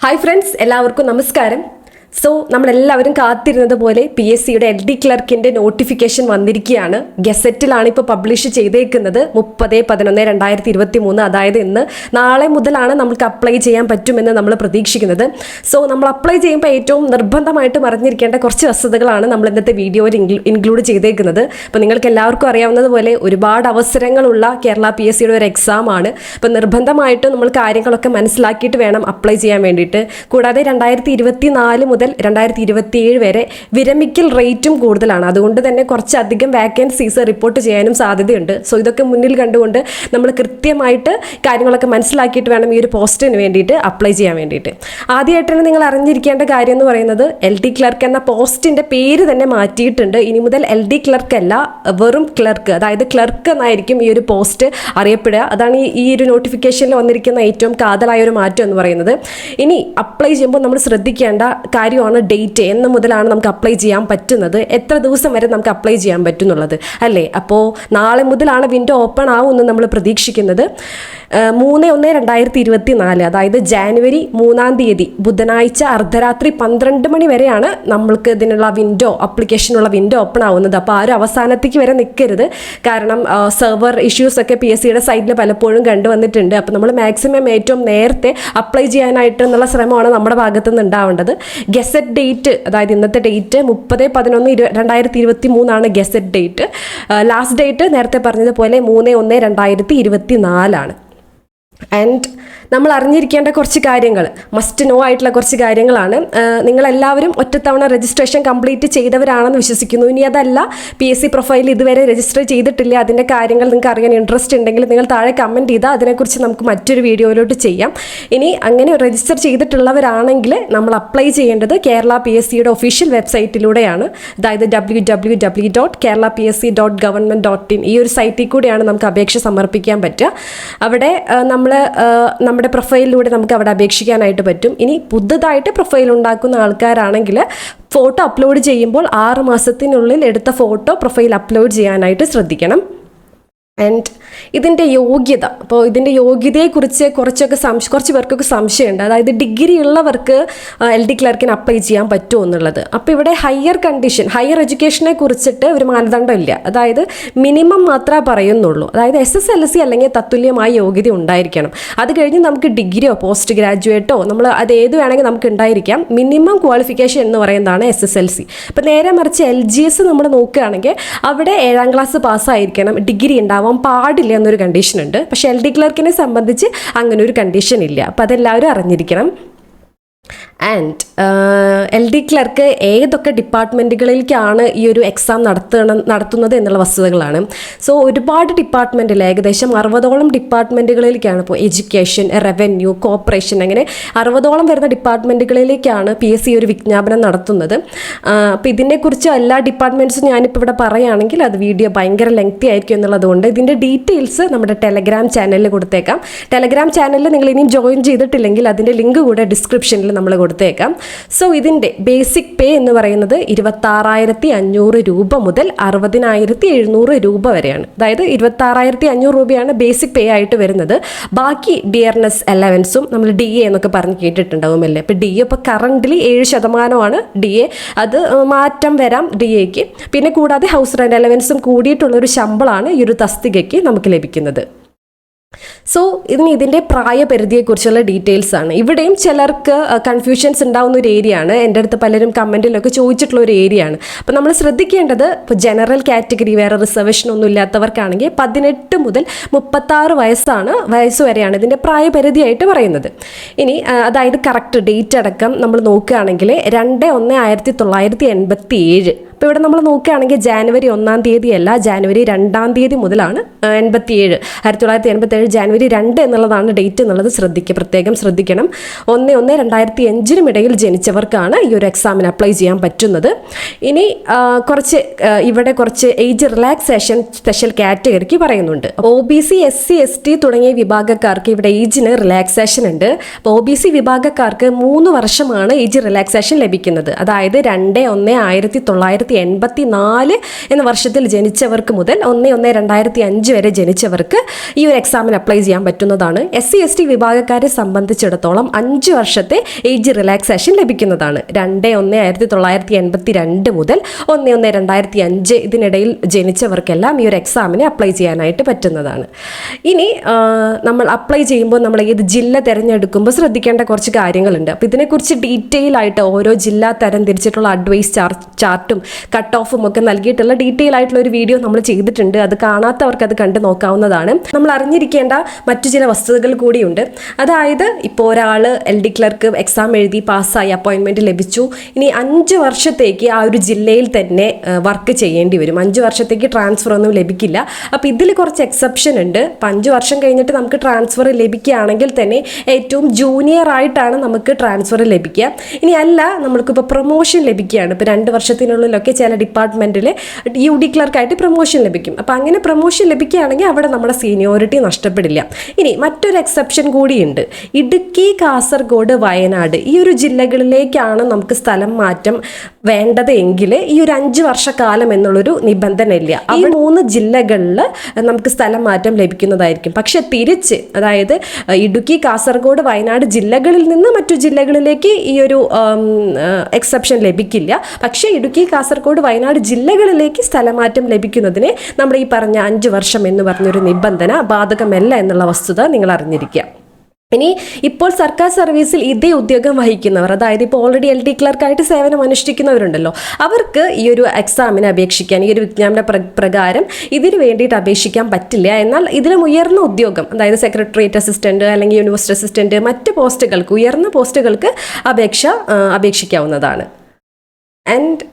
Hi friends, എല്ലാവർക്കും നമസ്കാരം. So നമ്മളെല്ലാവരും കാത്തിരുന്നത് പോലെ PSCയുടെ LD ക്ലർക്കിൻ്റെ നോട്ടിഫിക്കേഷൻ വന്നിരിക്കുകയാണ്. ഗസറ്റിലാണ് ഇപ്പോൾ പബ്ലിഷ് ചെയ്തേക്കുന്നത് 30/11/2023. അതായത് ഇന്ന് നാളെ മുതലാണ് നമുക്ക് അപ്ലൈ ചെയ്യാൻ പറ്റുമെന്ന് നമ്മൾ പ്രതീക്ഷിക്കുന്നത്. സോ നമ്മൾ അപ്ലൈ ചെയ്യുമ്പോൾ ഏറ്റവും നിർബന്ധമായിട്ട് അറിഞ്ഞിരിക്കേണ്ട കുറച്ച് വസ്തുതകളാണ് നമ്മൾ ഇന്നത്തെ വീഡിയോയിൽ ഇൻക്ലൂഡ് ചെയ്തേക്കുന്നത്. അപ്പോൾ നിങ്ങൾക്ക് എല്ലാവർക്കും അറിയാവുന്നതുപോലെ ഒരുപാട് അവസരങ്ങളുള്ള കേരള PSCയുടെ ഒരു എക്സാമാണ്. അപ്പോൾ നിർബന്ധമായിട്ട് നമ്മൾ കാര്യങ്ങളൊക്കെ മനസ്സിലാക്കിയിട്ട് വേണം അപ്ലൈ ചെയ്യാൻ വേണ്ടിയിട്ട്. കൂടാതെ 2024 മുതൽ 2027 വരെ വിരമിക്കൽ റേറ്റും കൂടുതലാണ്. അതുകൊണ്ട് തന്നെ കുറച്ചധികം വാക്കൻസീസ് റിപ്പോർട്ട് ചെയ്യാനും സാധ്യതയുണ്ട്. സോ ഇതൊക്കെ മുന്നിൽ കണ്ടുകൊണ്ട് നമ്മൾ കൃത്യമായിട്ട് കാര്യങ്ങളൊക്കെ മനസ്സിലാക്കിയിട്ട് വേണം ഈ ഒരു പോസ്റ്റിന് വേണ്ടിയിട്ട് അപ്ലൈ ചെയ്യാൻ വേണ്ടിയിട്ട്. ആദ്യമായിട്ടാണ് നിങ്ങൾ അറിഞ്ഞിരിക്കേണ്ട കാര്യം എന്ന് പറയുന്നത്, LD ക്ലർക്ക് എന്ന പോസ്റ്റിൻ്റെ പേര് തന്നെ മാറ്റിയിട്ടുണ്ട്. ഇനി മുതൽ LD ക്ലർക്ക് അല്ല, വെറും ക്ലർക്ക്, അതായത് ക്ലർക്ക് എന്നായിരിക്കും ഈ ഒരു പോസ്റ്റ് അറിയപ്പെടുക. അതാണ് ഈ ഒരു നോട്ടിഫിക്കേഷനിൽ വന്നിരിക്കുന്ന ഏറ്റവും കാതലായ ഒരു മാറ്റം എന്ന് പറയുന്നത്. ഇനി അപ്ലൈ ചെയ്യുമ്പോൾ നമ്മൾ ശ്രദ്ധിക്കേണ്ട കാര്യമാണ് ഡേറ്റ്. എന്ന് മുതലാണ് നമുക്ക് അപ്ലൈ ചെയ്യാൻ പറ്റുന്നത്, എത്ര ദിവസം വരെ നമുക്ക് അപ്ലൈ ചെയ്യാൻ പറ്റും എന്നുള്ളത് അല്ലേ. അപ്പോൾ നാളെ മുതലാണ് വിൻഡോ ഓപ്പൺ ആവുമെന്ന് നമ്മൾ പ്രതീക്ഷിക്കുന്നത്. 3/1/2024, അതായത് ജാനുവരി 3 ബുധനാഴ്ച അർദ്ധരാത്രി 12 മണി വരെയാണ് നമ്മൾക്ക് ഇതിനുള്ള അപ്ലിക്കേഷനുള്ള വിൻഡോ ഓപ്പൺ ആവുന്നത്. അപ്പോൾ ആ ഒരു അവസാനത്തേക്ക് വരെ നിൽക്കരുത്. കാരണം സെർവർ ഇഷ്യൂസൊക്കെ PSCയുടെ സൈഡിൽ പലപ്പോഴും കണ്ടുവന്നിട്ടുണ്ട്. അപ്പോൾ നമ്മൾ മാക്സിമം ഏറ്റവും നേരത്തെ അപ്ലൈ ചെയ്യാനായിട്ട് എന്നുള്ള ശ്രമമാണ് നമ്മുടെ ഭാഗത്തു നിന്ന് ഉണ്ടാവേണ്ടത്. ഗസറ്റ് ഡേറ്റ്, അതായത് ഇന്നത്തെ date 30/11/2023 gazette date. Last date നേരത്തെ പറഞ്ഞതുപോലെ 3/1/2024. ആൻഡ് നമ്മൾ അറിഞ്ഞിരിക്കേണ്ട കുറച്ച് കാര്യങ്ങൾ, മസ്റ്റ് നോ ആയിട്ടുള്ള കുറച്ച് കാര്യങ്ങളാണ്. നിങ്ങളെല്ലാവരും ഒറ്റത്തവണ രജിസ്ട്രേഷൻ കംപ്ലീറ്റ് ചെയ്തവരാണെന്ന് വിശ്വസിക്കുന്നു. ഇനി അതല്ല, PSC പ്രൊഫൈൽ ഇതുവരെ രജിസ്റ്റർ ചെയ്തിട്ടില്ല, അതിൻ്റെ കാര്യങ്ങൾ നിങ്ങൾക്ക് അറിയാൻ ഇൻട്രസ്റ്റ് ഉണ്ടെങ്കിൽ നിങ്ങൾ താഴെ കമൻറ്റ് ചെയ്താൽ അതിനെക്കുറിച്ച് നമുക്ക് മറ്റൊരു വീഡിയോയിലോട്ട് ചെയ്യാം. ഇനി അങ്ങനെ രജിസ്റ്റർ ചെയ്തിട്ടുള്ളവരാണെങ്കിൽ നമ്മൾ അപ്ലൈ ചെയ്യേണ്ടത് കേരള PSCയുടെ ഒഫീഷ്യൽ വെബ്സൈറ്റിലൂടെയാണ്. അതായത് www.keralapsc.government.in ഈ ഒരു സൈറ്റിൽ കൂടെയാണ് നമുക്ക് അപേക്ഷ സമർപ്പിക്കാൻ പറ്റുക. അവിടെ നമ്മുടെ പ്രൊഫൈലിലൂടെ നമുക്ക് അവിടെ അപേക്ഷിക്കാനായിട്ട് പറ്റും. ഇനി പുതുതായിട്ട് പ്രൊഫൈൽ ഉണ്ടാക്കുന്ന ആൾക്കാരാണെങ്കിൽ ഫോട്ടോ അപ്ലോഡ് ചെയ്യുമ്പോൾ 6 മാസത്തിനുള്ളിൽ എടുത്ത ഫോട്ടോ പ്രൊഫൈൽ അപ്ലോഡ് ചെയ്യാനായിട്ട് ശ്രദ്ധിക്കണം. ആൻഡ് ഇതിൻ്റെ യോഗ്യത, അപ്പോൾ ഇതിൻ്റെ യോഗ്യതയെക്കുറിച്ച് കുറച്ച് പേർക്കൊക്കെ സംശയമുണ്ട്. അതായത് ഡിഗ്രി ഉള്ളവർക്ക് LD ക്ലർക്കിന് അപ്ലൈ ചെയ്യാൻ പറ്റുമോ എന്നുള്ളത്. അപ്പോൾ ഇവിടെ ഹയർ എഡ്യൂക്കേഷനെ കുറിച്ചിട്ട് ഒരു മാനദണ്ഡം ഇല്ല. അതായത് മിനിമം മാത്രമേ പറയുന്നുള്ളൂ. അതായത് SSLC അല്ലെങ്കിൽ തത്തുല്യമായ യോഗ്യത ഉണ്ടായിരിക്കണം. അത് കഴിഞ്ഞ് നമുക്ക് ഡിഗ്രിയോ പോസ്റ്റ് ഗ്രാജുവേറ്റോ നമ്മൾ അത് ഏത് വേണമെങ്കിൽ നമുക്ക് ഉണ്ടായിരിക്കാം. മിനിമം ക്വാളിഫിക്കേഷൻ എന്ന് പറയുന്നതാണ് SSLC. അപ്പോൾ നേരെ മറിച്ച് LGS നമ്മൾ നോക്കുകയാണെങ്കിൽ അവിടെ 7ാം ക്ലാസ് പാസ്സായിരിക്കണം, ഡിഗ്രി ഉണ്ടാവാൻ പാടില്ല എന്നൊരു കണ്ടീഷൻ ഉണ്ട്. പക്ഷെ LD ക്ലർക്കിനെ സംബന്ധിച്ച് അങ്ങനെ ഒരു കണ്ടീഷൻ ഇല്ല. അപ്പോൾ അതെല്ലാവരും അറിഞ്ഞിരിക്കണം. ആൻഡ് LD ക്ലർക്ക് ഏതൊക്കെ ഡിപ്പാർട്ട്മെൻറ്റുകളിലേക്കാണ് ഈ ഒരു എക്സാം നടത്തുന്നത് എന്നുള്ള വസ്തുതകളാണ്. സോ ഒരുപാട് ഡിപ്പാർട്ട്മെൻറ്റിൽ ഏകദേശം 60ഓളം ഡിപ്പാർട്ട്മെൻറ്റുകളിലേക്കാണ്. ഇപ്പോൾ എഡ്യൂക്കേഷൻ, റവന്യൂ, കോർപ്പറേഷൻ, അങ്ങനെ 60ഓളം വരുന്ന ഡിപ്പാർട്ട്മെൻറ്റുകളിലേക്കാണ് PSC ഒരു വിജ്ഞാപനം നടത്തുന്നത്. അപ്പോൾ ഇതിനെക്കുറിച്ച് എല്ലാ ഡിപ്പാർട്ട്മെൻറ്റ്സും ഞാനിപ്പോൾ ഇവിടെ പറയുകയാണെങ്കിൽ അത് വീഡിയോ ഭയങ്കര ലെങ്തി ആയിരിക്കും എന്നുള്ളതുകൊണ്ട് ഇതിൻ്റെ ഡീറ്റെയിൽസ് നമ്മുടെ ടെലഗ്രാം ചാനലിൽ കൊടുത്തേക്കാം. ടെലഗ്രാം ചാനലിൽ നിങ്ങൾ ഇനിയും ജോയിൻ ചെയ്തിട്ടില്ലെങ്കിൽ അതിൻ്റെ ലിങ്ക് കൂടെ ഡിസ്ക്രിപ്ഷനിൽ നമ്മൾ കൊടുത്തേക്കാം. സോ ഇതിൻ്റെ ബേസിക് പേ എന്ന് പറയുന്നത് 26,500 രൂപ മുതൽ 60,700 രൂപ വരെയാണ്. അതായത് 26,500 രൂപയാണ് ബേസിക് പേ ആയിട്ട് വരുന്നത്. ബാക്കി ഡിയർനെസ് അലവൻസും നമ്മൾ DA എന്നൊക്കെ പറഞ്ഞ് കേട്ടിട്ടുണ്ടാവുമല്ലേ. അപ്പോൾ DA ഇപ്പോൾ കറൻ്റ്ലി 7% DA. അത് മാറ്റം വരാം DAക്ക്. പിന്നെ കൂടാതെ ഹൗസ് റെൻ്റ് അലവൻസും കൂടിയിട്ടുള്ളൊരു ശമ്പളമാണ് ഈ ഒരു തസ്തികയ്ക്ക് നമുക്ക് ലഭിക്കുന്നത്. സോ ഇതിൻ്റെ പ്രായപരിധിയെക്കുറിച്ചുള്ള ഡീറ്റെയിൽസ് ആണ്. ഇവിടെയും ചിലർക്ക് കൺഫ്യൂഷൻസ് ഉണ്ടാവുന്ന ഒരു ഏരിയ ആണ്. എൻ്റെ അടുത്ത് പലരും കമൻറ്റിലൊക്കെ ചോദിച്ചിട്ടുള്ള ഒരു ഏരിയ ആണ്. അപ്പോൾ നമ്മൾ ശ്രദ്ധിക്കേണ്ടത്, ഇപ്പോൾ ജനറൽ കാറ്റഗറി വേറെ റിസർവേഷനൊന്നും ഇല്ലാത്തവർക്കാണെങ്കിൽ 18 മുതൽ 36 വയസ്സ് വരെയാണ് ഇതിൻ്റെ പ്രായപരിധിയായിട്ട് പറയുന്നത്. ഇനി അതായത് കറക്റ്റ് ഡേറ്റ് അടക്കം നമ്മൾ നോക്കുകയാണെങ്കിൽ 2/1/1987. അപ്പോൾ ഇവിടെ നമ്മൾ നോക്കുകയാണെങ്കിൽ ജാനുവരി 1 അല്ല, ജാനുവരി 2 മുതലാണ് 1987 ജാനുവരി 2 എന്നുള്ളതാണ് ഡേറ്റ് എന്നുള്ളത് പ്രത്യേകം ശ്രദ്ധിക്കണം. 1/1/2005 ഇടയിൽ ജനിച്ചവർക്കാണ് ഈ ഒരു എക്സാമിന് അപ്ലൈ ചെയ്യാൻ പറ്റുന്നത്. ഇനി ഇവിടെ കുറച്ച് ഏജ് റിലാക്സേഷൻ സ്പെഷ്യൽ കാറ്റഗറിക്ക് പറയുന്നുണ്ട്. OBC, SC, ST തുടങ്ങിയ വിഭാഗക്കാർക്ക് ഇവിടെ ഏജിന് റിലാക്സേഷൻ ഉണ്ട്. അപ്പോൾ OBC വിഭാഗക്കാർക്ക് 3 വർഷമാണ് ഏജ് റിലാക്സേഷൻ ലഭിക്കുന്നത്. അതായത് 2/1/1987 1984 എന്ന വർഷത്തിൽ ജനിച്ചവർക്ക് മുതൽ 1/1/2005 വരെ ജനിച്ചവർക്ക് ഈ ഒരു എക്സാമിന് അപ്ലൈ ചെയ്യാൻ പറ്റുന്നതാണ്. SC/ST വിഭാഗക്കാരെ സംബന്ധിച്ചിടത്തോളം 5 വർഷത്തെ ഏജ് റിലാക്സേഷൻ ലഭിക്കുന്നതാണ്. 2/1/1982 മുതൽ 1/1/2005 ഇതിനിടയിൽ ജനിച്ചവർക്കെല്ലാം ഈ ഒരു എക്സാമിന് അപ്ലൈ ചെയ്യാനായിട്ട് പറ്റുന്നതാണ്. ഇനി നമ്മൾ അപ്ലൈ ചെയ്യുമ്പോൾ നമ്മൾ ഏത് ജില്ല തിരഞ്ഞെടുക്കുമ്പോൾ ശ്രദ്ധിക്കേണ്ട കുറച്ച് കാര്യങ്ങളുണ്ട്. അപ്പോൾ ഇതിനെക്കുറിച്ച് ഡീറ്റെയിൽ ആയിട്ട് ഓരോ ജില്ല തരംതിരിച്ചിട്ടുള്ള അഡ്വൈസ് ചാർട്ടും കട്ട് ഓഫും ഒക്കെ നൽകിയിട്ടുള്ള ഡീറ്റെയിൽ ആയിട്ടുള്ള ഒരു വീഡിയോ നമ്മൾ ചെയ്തിട്ടുണ്ട്. അത് കാണാത്തവർക്ക് അത് കണ്ടു നോക്കാവുന്നതാണ്. നമ്മൾ അറിഞ്ഞിരിക്കേണ്ട മറ്റു ചില വസ്തുതകൾ കൂടിയുണ്ട്. അതായത് ഇപ്പോൾ ഒരാൾ LD ക്ലർക്ക് എക്സാം എഴുതി പാസ്സായി, അപ്പോയിൻമെൻറ്റ് ലഭിച്ചു. ഇനി 5 വർഷത്തേക്ക് ആ ഒരു ജില്ലയിൽ തന്നെ വർക്ക് ചെയ്യേണ്ടി വരും. 5 വർഷത്തേക്ക് ട്രാൻസ്ഫർ ഒന്നും ലഭിക്കില്ല. അപ്പോൾ ഇതിൽ കുറച്ച് എക്സെപ്ഷൻ ഉണ്ട്. 5 വർഷം കഴിഞ്ഞിട്ട് നമുക്ക് ട്രാൻസ്ഫർ ലഭിക്കുകയാണെങ്കിൽ തന്നെ ഏറ്റവും ജൂനിയർ ആയിട്ടാണ് നമുക്ക് ട്രാൻസ്ഫർ ലഭിക്കുക. ഇനി അല്ല, നമ്മൾക്കിപ്പോൾ പ്രൊമോഷൻ ലഭിക്കുകയാണ്. ഇപ്പോൾ 2 വർഷത്തിനുള്ളിലൊക്കെ ചില ഡിപ്പാർട്ട്മെൻറ്റിൽ UD ക്ലർക്കായിട്ട് പ്രൊമോഷൻ ലഭിക്കും. അപ്പോൾ അങ്ങനെ പ്രൊമോഷൻ ലഭിക്കുകയാണെങ്കിൽ അവിടെ നമ്മുടെ സീനിയോറിറ്റി നഷ്ടപ്പെടില്ല. ഇനി മറ്റൊരു എക്സെപ്ഷൻ കൂടിയുണ്ട്. ഇടുക്കി, കാസർഗോഡ്, വയനാട് ഈ ഒരു ജില്ലകളിലേക്കാണ് നമുക്ക് സ്ഥലം മാറ്റം വേണ്ടത് എങ്കിൽ ഈ ഒരു 5 വർഷക്കാലം എന്നുള്ളൊരു നിബന്ധന ഇല്ല. ഈ 3 ജില്ലകളിൽ നമുക്ക് സ്ഥലം മാറ്റം ലഭിക്കുന്നതായിരിക്കും. പക്ഷെ തിരിച്ച്, അതായത് ഇടുക്കി, കാസർഗോഡ്, വയനാട് ജില്ലകളിൽ നിന്ന് മറ്റു ജില്ലകളിലേക്ക് ഈ ഒരു എക്സെപ്ഷൻ ലഭിക്കില്ല. പക്ഷേ ഇടുക്കി, കാസർഗോഡ്, വയനാട് ജില്ലകളിലേക്ക് സ്ഥലമാറ്റം ലഭിക്കുന്നതിന് നമ്മൾ ഈ പറഞ്ഞ 5 വർഷം എന്ന് പറഞ്ഞൊരു നിബന്ധന ബാധകമല്ല എന്നുള്ള വസ്തുത നിങ്ങൾ അറിഞ്ഞിരിക്കുക. ഇനി ഇപ്പോൾ സർക്കാർ സർവീസിൽ ഇതേ ഉദ്യോഗം വഹിക്കുന്നവർ, അതായത് ഇപ്പോൾ ഓൾറെഡി LD ക്ലർക്കായിട്ട് സേവനം അനുഷ്ഠിക്കുന്നവരുണ്ടല്ലോ, അവർക്ക് ഈ ഒരു എക്സാമിന് അപേക്ഷിക്കാൻ, ഈ ഒരു വിജ്ഞാപന പ്രകാരം ഇതിന് വേണ്ടിയിട്ട് അപേക്ഷിക്കാൻ പറ്റില്ല. എന്നാൽ ഇതിലും ഉയർന്ന ഉദ്യോഗം, അതായത് സെക്രട്ടേറിയറ്റ് അസിസ്റ്റന്റ് അല്ലെങ്കിൽ യൂണിവേഴ്സിറ്റി അസിസ്റ്റന്റ്, മറ്റ് പോസ്റ്റുകൾക്ക്, ഉയർന്ന പോസ്റ്റുകൾക്ക് അപേക്ഷിക്കാവുന്നതാണ്. ആൻഡ്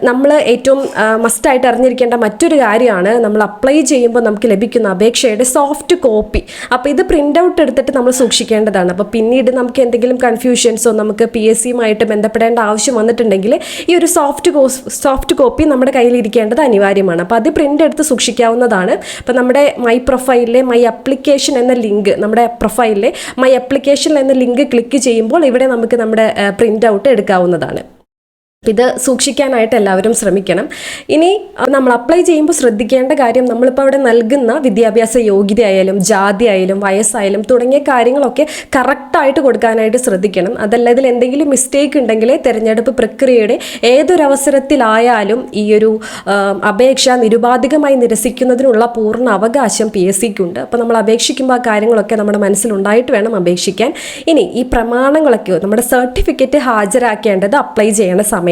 നമ്മൾ ഏറ്റവും മസ്റ്റായിട്ട് അറിഞ്ഞിരിക്കേണ്ട മറ്റൊരു കാര്യമാണ്, നമ്മൾ അപ്ലൈ ചെയ്യുമ്പോൾ നമുക്ക് ലഭിക്കുന്ന അപേക്ഷയുടെ സോഫ്റ്റ് കോപ്പി. അപ്പോൾ ഇത് പ്രിൻ്റ് ഔട്ട് എടുത്തിട്ട് നമ്മൾ സൂക്ഷിക്കേണ്ടതാണ്. അപ്പോൾ പിന്നീട് നമുക്ക് എന്തെങ്കിലും കൺഫ്യൂഷൻസോ നമുക്ക് PSCയുമായിട്ട് ബന്ധപ്പെടേണ്ട ആവശ്യം വന്നിട്ടുണ്ടെങ്കിൽ ഈ ഒരു സോഫ്റ്റ് കോപ്പി നമ്മുടെ കയ്യിലിരിക്കേണ്ടത് അനിവാര്യമാണ്. അപ്പോൾ അത് പ്രിൻ്റ് എടുത്ത് സൂക്ഷിക്കാവുന്നതാണ്. അപ്പോൾ നമ്മുടെ മൈ പ്രൊഫൈലിലെ മൈ അപ്ലിക്കേഷൻ എന്ന ലിങ്ക്, നമ്മുടെ പ്രൊഫൈലിലെ മൈ അപ്ലിക്കേഷൻ എന്ന ലിങ്ക് ക്ലിക്ക് ചെയ്യുമ്പോൾ ഇവിടെ നമുക്ക് നമ്മുടെ പ്രിൻ്റ് ഔട്ട് എടുക്കാവുന്നതാണ്. ഇത് സൂക്ഷിക്കാനായിട്ട് എല്ലാവരും ശ്രമിക്കണം. ഇനി നമ്മൾ അപ്ലൈ ചെയ്യുമ്പോൾ ശ്രദ്ധിക്കേണ്ട കാര്യം, നമ്മളിപ്പോൾ അവിടെ നൽകുന്ന വിദ്യാഭ്യാസ യോഗ്യതയായാലും ജാതി ആയാലും വയസ്സായാലും തുടങ്ങിയ കാര്യങ്ങളൊക്കെ കറക്റ്റായിട്ട് കൊടുക്കാനായിട്ട് ശ്രദ്ധിക്കണം. അതല്ല ഇതിൽ എന്തെങ്കിലും മിസ്റ്റേക്ക് ഉണ്ടെങ്കിൽ തിരഞ്ഞെടുപ്പ് പ്രക്രിയയുടെ ഏതൊരവസരത്തിലായാലും ഈ ഒരു അപേക്ഷ നിരുപാധികമായി നിരസിക്കുന്നതിനുള്ള പൂർണ്ണ അവകാശം PSCക്കുണ്ട്. അപ്പോൾ നമ്മൾ അപേക്ഷിക്കുമ്പോൾ ആ കാര്യങ്ങളൊക്കെ നമ്മുടെ മനസ്സിലുണ്ടായിട്ട് വേണം അപേക്ഷിക്കാൻ. ഇനി ഈ പ്രമാണങ്ങളൊക്കെ, നമ്മുടെ സർട്ടിഫിക്കറ്റ് ഹാജരാക്കേണ്ടത് അപ്ലൈ ചെയ്യണ സമയത്തല്ല.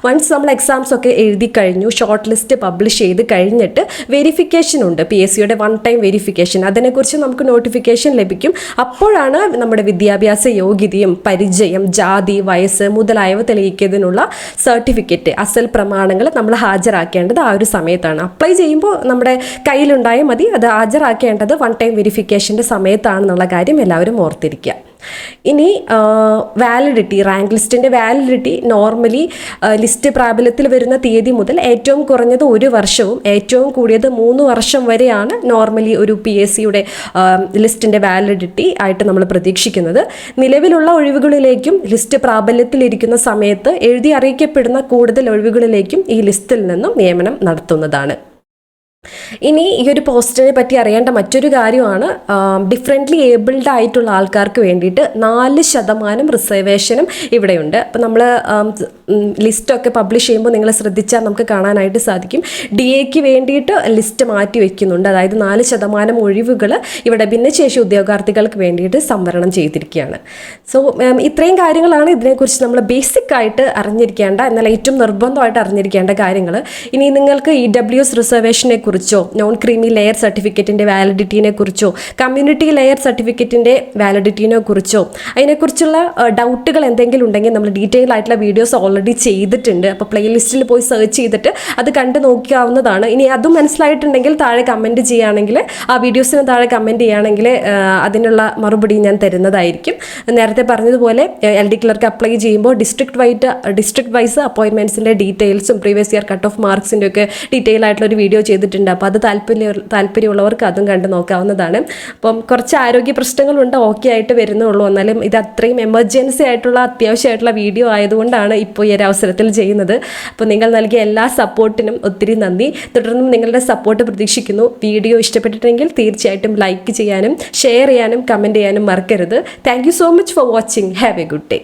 വൺസ് നമ്മൾ എക്സാംസ് ഒക്കെ എഴുതി കഴിഞ്ഞു, ഷോർട്ട് ലിസ്റ്റ് പബ്ലിഷ് ചെയ്ത് കഴിഞ്ഞിട്ട് വെരിഫിക്കേഷൻ ഉണ്ട്, PSCയുടെ 1 ടൈം വെരിഫിക്കേഷൻ. അതിനെക്കുറിച്ച് നമുക്ക് നോട്ടിഫിക്കേഷൻ ലഭിക്കും. അപ്പോഴാണ് നമ്മുടെ വിദ്യാഭ്യാസ യോഗ്യതയും പരിചയം, ജാതി, വയസ്സ് മുതലായവ തെളിയിക്കുന്നതിനുള്ള സർട്ടിഫിക്കറ്റ്, അസൽ പ്രമാണങ്ങൾ നമ്മൾ ഹാജരാക്കേണ്ടത് ആ ഒരു സമയത്താണ്. അപ്ലൈ ചെയ്യുമ്പോൾ നമ്മുടെ കയ്യിലുണ്ടായാൽ മതി. അത് ഹാജരാക്കേണ്ടത് 1 ടൈം വെരിഫിക്കേഷൻ്റെ സമയത്താണെന്നുള്ള കാര്യം എല്ലാവരും ഓർത്തിരിക്കുക. ഇനി വാലിഡിറ്റി, റാങ്ക് ലിസ്റ്റിൻ്റെ വാലിഡിറ്റി നോർമലി ലിസ്റ്റ് പ്രാബല്യത്തിൽ വരുന്ന തീയതി മുതൽ ഏറ്റവും കുറഞ്ഞത് 1 വർഷവും ഏറ്റവും കൂടിയത് 3 വർഷം വരെയാണ് നോർമലി ഒരു PSCയുടെ ലിസ്റ്റിൻ്റെ വാലിഡിറ്റി ആയിട്ട് നമ്മൾ പ്രതീക്ഷിക്കുന്നത്. നിലവിലുള്ള ഒഴിവുകളിലേക്കും ലിസ്റ്റ് പ്രാബല്യത്തിലിരിക്കുന്ന സമയത്ത് എഴുതി അറിയിക്കപ്പെടുന്ന കൂടുതൽ ഒഴിവുകളിലേക്കും ഈ ലിസ്റ്റിൽ നിന്നും നിയമനം നടത്തുന്നതാണ്. ഇനി ഈ ഒരു പോസ്റ്റിനെ പറ്റി അറിയേണ്ട മറ്റൊരു കാര്യമാണ്, ഡിഫറെൻ്റ്ലി ഏബിൾഡ് ആയിട്ടുള്ള ആൾക്കാർക്ക് വേണ്ടിയിട്ട് 4% റിസർവേഷനും ഇവിടെയുണ്ട്. അപ്പോൾ നമ്മൾ ലിസ്റ്റൊക്കെ പബ്ലിഷ് ചെയ്യുമ്പോൾ നിങ്ങൾ ശ്രദ്ധിച്ചാൽ നമുക്ക് കാണാനായിട്ട് സാധിക്കും, DAക്ക് വേണ്ടിയിട്ട് ലിസ്റ്റ് മാറ്റി വയ്ക്കുന്നുണ്ട്. അതായത് 4% ഒഴിവുകൾ ഇവിടെ ഭിന്നശേഷി ഉദ്യോഗാർത്ഥികൾക്ക് വേണ്ടിയിട്ട് സംവരണം ചെയ്തിരിക്കുകയാണ്. സോ ഇത്രയും കാര്യങ്ങളാണ് ഇതിനെക്കുറിച്ച് നമ്മൾ ബേസിക് ആയിട്ട് അറിഞ്ഞിരിക്കേണ്ട, എന്നാൽ ഏറ്റവും നിർബന്ധമായിട്ട് അറിഞ്ഞിരിക്കേണ്ട കാര്യങ്ങൾ. ഇനി നിങ്ങൾക്ക് EWS റിസർവേഷനെ കുറിച്ചോ, നോൺ ക്രീമി ലെയർ സർട്ടിഫിക്കറ്റിൻ്റെ വാലിഡിറ്റിനെ കുറിച്ചോ, കമ്മ്യൂണിറ്റി ലെയർ സർട്ടിഫിക്കറ്റിൻ്റെ വാലിഡിറ്റിനെ കുറിച്ചോ, അതിനെക്കുറിച്ചുള്ള ഡൗട്ടുകൾ എന്തെങ്കിലും ഉണ്ടെങ്കിൽ നമ്മൾ ഡീറ്റെയിൽ ആയിട്ടുള്ള വീഡിയോസ് ഓൾറെഡി ചെയ്തിട്ടുണ്ട്. അപ്പോൾ പ്ലേലിസ്റ്റിൽ പോയി സെർച്ച് ചെയ്തിട്ട് അത് കണ്ടു നോക്കാവുന്നതാണ്. ഇനി അതും മനസ്സിലായിട്ടുണ്ടെങ്കിൽ താഴെ കമൻറ്റ് ചെയ്യുകയാണെങ്കിൽ, ആ വീഡിയോസിന് താഴെ കമൻറ്റ് ചെയ്യുകയാണെങ്കിൽ അതിനുള്ള മറുപടി ഞാൻ തരുന്നതായിരിക്കും. നേരത്തെ പറഞ്ഞതുപോലെ LD ക്ലർക്ക് അപ്ലൈ ചെയ്യുമ്പോൾ ഡിസ്ട്രിക്ട് വൈസ് അപ്പോയിൻമെൻറ്റ്സിൻ്റെ ഡീറ്റെയിൽസും പ്രീവിയസ് ഇയർ കട്ട് ഓഫ് മാർക്സിൻ്റെ ഒക്കെ ഡീറ്റെയിൽ ആയിട്ടുള്ള ഒരു വീഡിയോ ചെയ്തിട്ടുണ്ട്. അപ്പോൾ അത് താല്പര്യമുള്ളവർക്ക് അതും കണ്ടു നോക്കാവുന്നതാണ്. അപ്പം കുറച്ച് ആരോഗ്യ പ്രശ്നങ്ങളുണ്ട്, ഓക്കെ ആയിട്ട് വരുന്നുള്ളൂ. എന്നാലും ഇത് അത്രയും എമർജൻസി ആയിട്ടുള്ള അത്യാവശ്യമായിട്ടുള്ള വീഡിയോ ആയതുകൊണ്ടാണ് ഇപ്പോൾ ഈ ഒരു അവസരത്തിൽ ചെയ്യുന്നത്. അപ്പോൾ നിങ്ങൾ നൽകിയ എല്ലാ സപ്പോർട്ടിനും ഒത്തിരി നന്ദി. തുടർന്നും നിങ്ങളുടെ സപ്പോർട്ട് പ്രതീക്ഷിക്കുന്നു. വീഡിയോ ഇഷ്ടപ്പെട്ടിട്ടുണ്ടെങ്കിൽ തീർച്ചയായിട്ടും ലൈക്ക് ചെയ്യാനും ഷെയർ ചെയ്യാനും കമൻറ്റ് ചെയ്യാനും മറക്കരുത്. Thank you so much for watching. Have A good day.